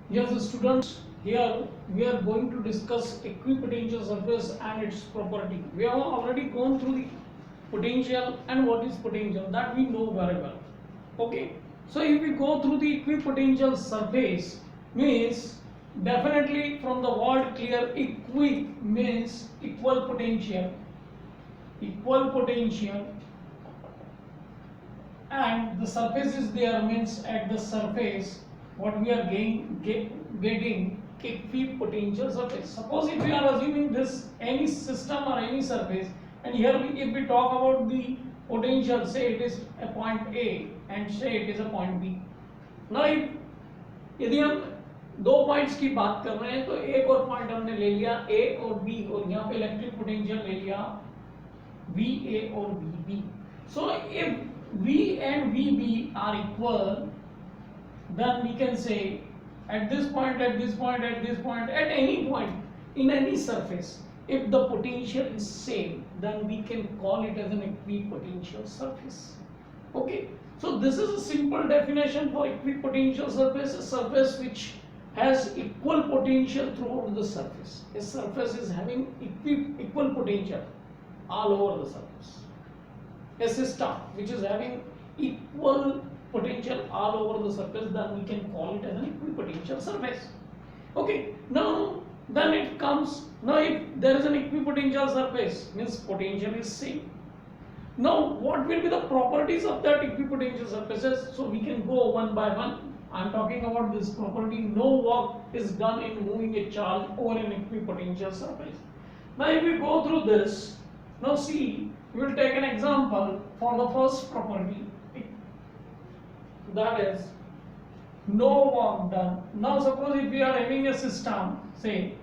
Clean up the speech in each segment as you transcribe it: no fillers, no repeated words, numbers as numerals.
Yes, students, here we are going to discuss equipotential surface and its property. We have already gone through the potential and what is potential, that we know very well. Okay, so if we go through the equipotential surface, means definitely from the word clear, equi means equal potential, and the surface is there means at the surface what we are getting equipotential surface. Suppose if we are assuming this any system or any surface, and here if we talk about the potential, say it is a point A and say it is a point B. Now if यदि हम दो points की बात कर रहे हैं तो एक और पॉइंट हमने ले लिया A और B, और यहाँ पे इलेक्ट्रिक पोटेंशियल ले लिया VA और VB. So if V and VB are equal, then we can say at this point, at this point, at this point, at any point in any surface, if the potential is same, then we can call it as an equipotential surface. Okay, so this is a simple definition for equipotential surface: a surface which has equal potential throughout the surface. A surface is having equal potential all over the surface. A system which is having equal potential all over the surface, then we can call it as an equipotential surface. Okay, now then it comes, now if there is an equipotential surface, means potential is same. Now what will be the properties of that equipotential surfaces? So we can go one by one. I am talking about this property: no work is done in moving a charge over an equipotential surface. Now if we go through this, now see, we will take an example for the first property, that is no work done. Now suppose if we are having a system, say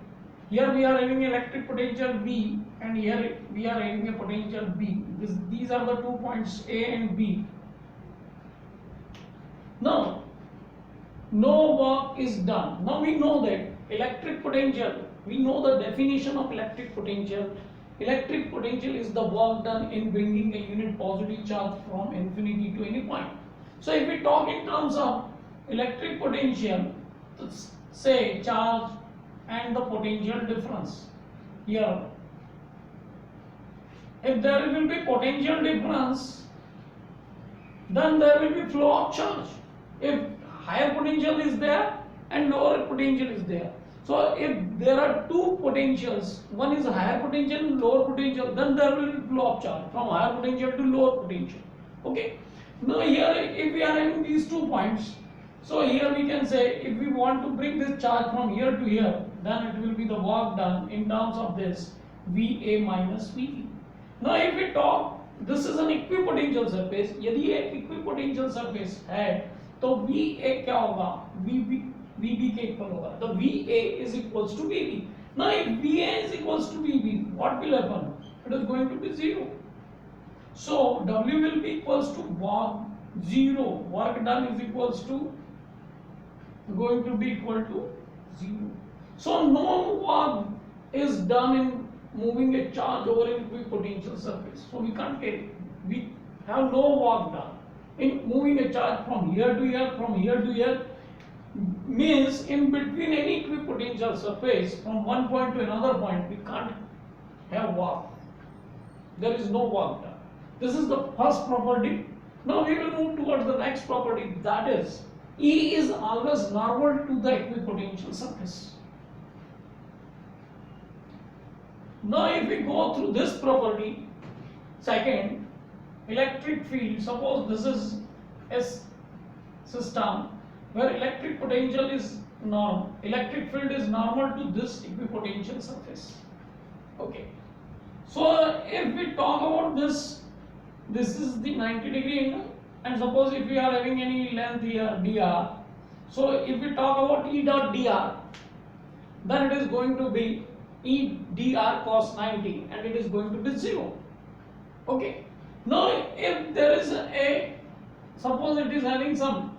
here we are having electric potential V and here we are having a potential B. These are the 2 points A and B. Now no work is done. Now we know that electric potential, we know the definition of electric potential. Electric potential is the work done in bringing a unit positive charge from infinity to any point. So if we talk in terms of electric potential, say charge and the potential difference, here if there will be potential difference, then there will be flow of charge. If higher potential is there and lower potential is there, so if there are two potentials, one is higher potential and lower potential, then there will be flow of charge from higher potential to lower potential. Okay, now here if we are having these 2 points, so here we can say if we want to bring this charge from here to here, then it will be the work done in terms of this VA minus VB. Now if we talk, this is an equipotential surface. यदि ये equipotential surface है तो VA क्या होगा? VB के equal होगा. The VA is equals to VB. Now if VA is equals to VB, what will happen? It is going to be 0. So W will be equals to work 0. Work done is equals to going to be equal to 0. So no work is done in moving a charge over an equipotential surface. So we can't get it. We have no work done in moving a charge from here to here, from here to here. Means in between any equipotential surface from one point to another point, we can't have work. There is no work done. This is the first property. Now we will move towards the next property, that is E is always normal to the equipotential surface. Now if we go through this property, second, electric field, suppose this is a system where electric potential is normal, electric field is normal to this equipotential surface. Okay, so if we talk about this, this is the 90 degree angle, and suppose if we are having any length here dr, so if we talk about E dot dr, then it is going to be E dr cos 90 and it is going to be 0. Okay, now if there is a, suppose it is having some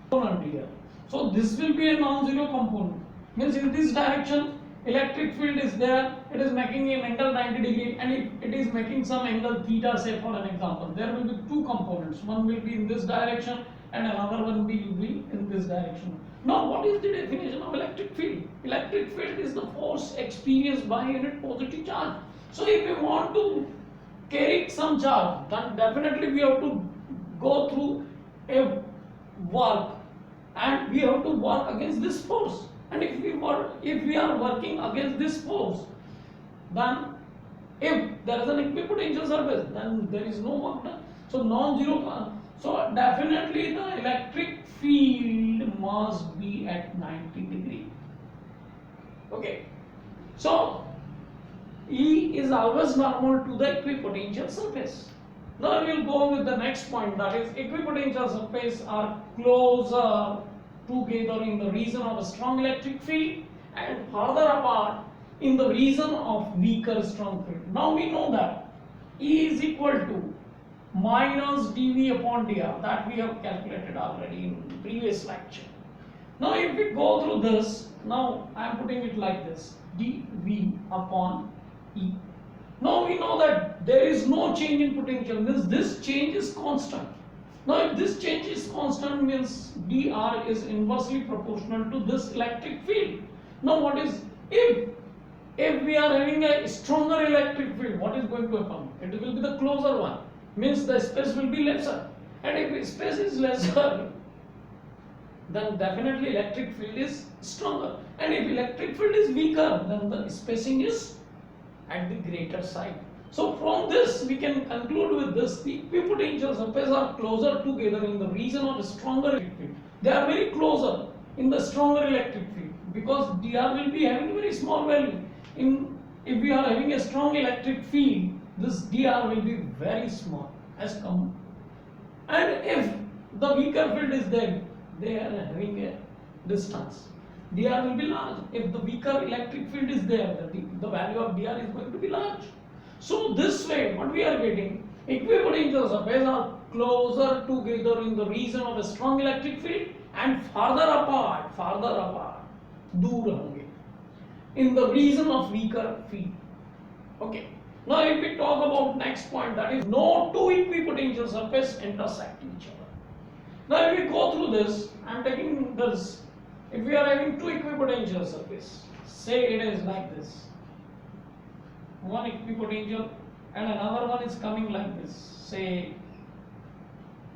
component here, so this will be a non-zero component, means in this direction electric field is there, it is making an angle 90 degree, and if it is making some angle theta, say for an example, there will be two components, one will be in this direction and another one will be in this direction. Now, what is the definition of electric field? Electric field is the force experienced by unit positive charge. So, if we want to carry some charge, then definitely we have to go through a work, and we have to work against this force. And if we are working against this force, then if there is an equipotential surface, then there is no work done. So non-zero. So definitely the electric field must be at 90 degree. Okay. So E is always normal to the equipotential surface. Now we will go with the next point, that is equipotential surface are closer together in the region of a strong electric field and further apart in the region of weaker strong field. Now we know that E is equal to minus dV upon dr, that we have calculated already in the previous lecture. Now if we go through this, now I am putting it like this, dV upon E. Now we know that there is no change in potential, means this change is constant. Now if this change is constant, means dr is inversely proportional to this electric field. Now what is, if we are having a stronger electric field, what is going to happen? It will be the closer one, means the space will be lesser. And if space is lesser, then definitely electric field is stronger. And if electric field is weaker, then the spacing is at the greater side. So from this we can conclude with this, the equipotential surfaces are closer together in the region of a stronger electric field. They are very closer in the stronger electric field, because dr will be having a very small value. If we are having a strong electric field, this dr will be very small as common. And if the weaker field is there, they are having a distance, dr will be large. If the weaker electric field is there, the value of dr is going to be large. So this way what we are getting, equipotential surfaces are closer together in the region of a strong electric field and farther apart दूर होंगे in the region of weaker field. Okay. Now if we talk about next point, that is no two equipotential surfaces intersect each other. Now if we go through this, I am taking this. If we are having two equipotential surfaces, say it is like this, one equipotential and another one is coming like this, say,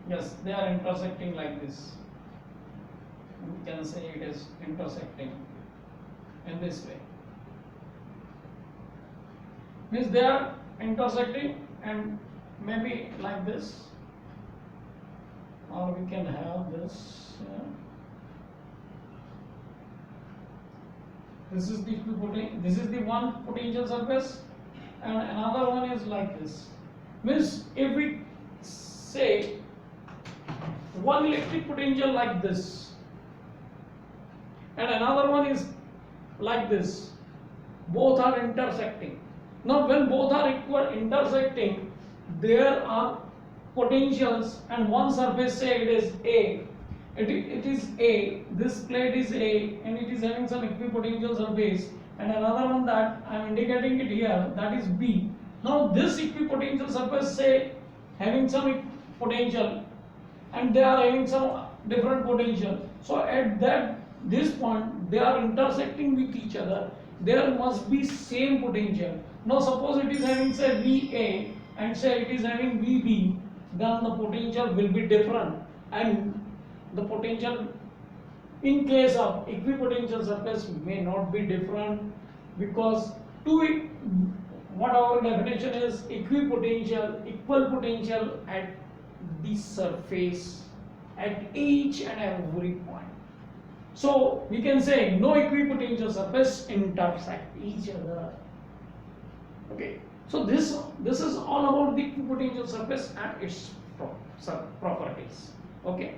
yes, they are intersecting like this. We can say it is intersecting in this way. Means they are intersecting and maybe like this, or we can have this. This is the one potential surface, and another one is like this. Means if we say one electric potential like this and another one is like this, both are intersecting. Now when both are intersecting, there are potentials, and one surface, say it is A, it is A, this plate is A and it is having some equipotential surface, and another one that I am indicating it here, that is B. Now this equipotential surface, say having some potential and they are having some different potential. So at this point they are intersecting with each other, there must be same potential. Now suppose it is having, say, VA and say it is having VB, then the potential will be different, and the potential in case of equipotential surface may not be different, because what our definition is, equipotential, equal potential at the surface at each and every point. So we can say no equipotential surface intersect each other. Okay, so this is all about the equipotential surface and its properties. Okay.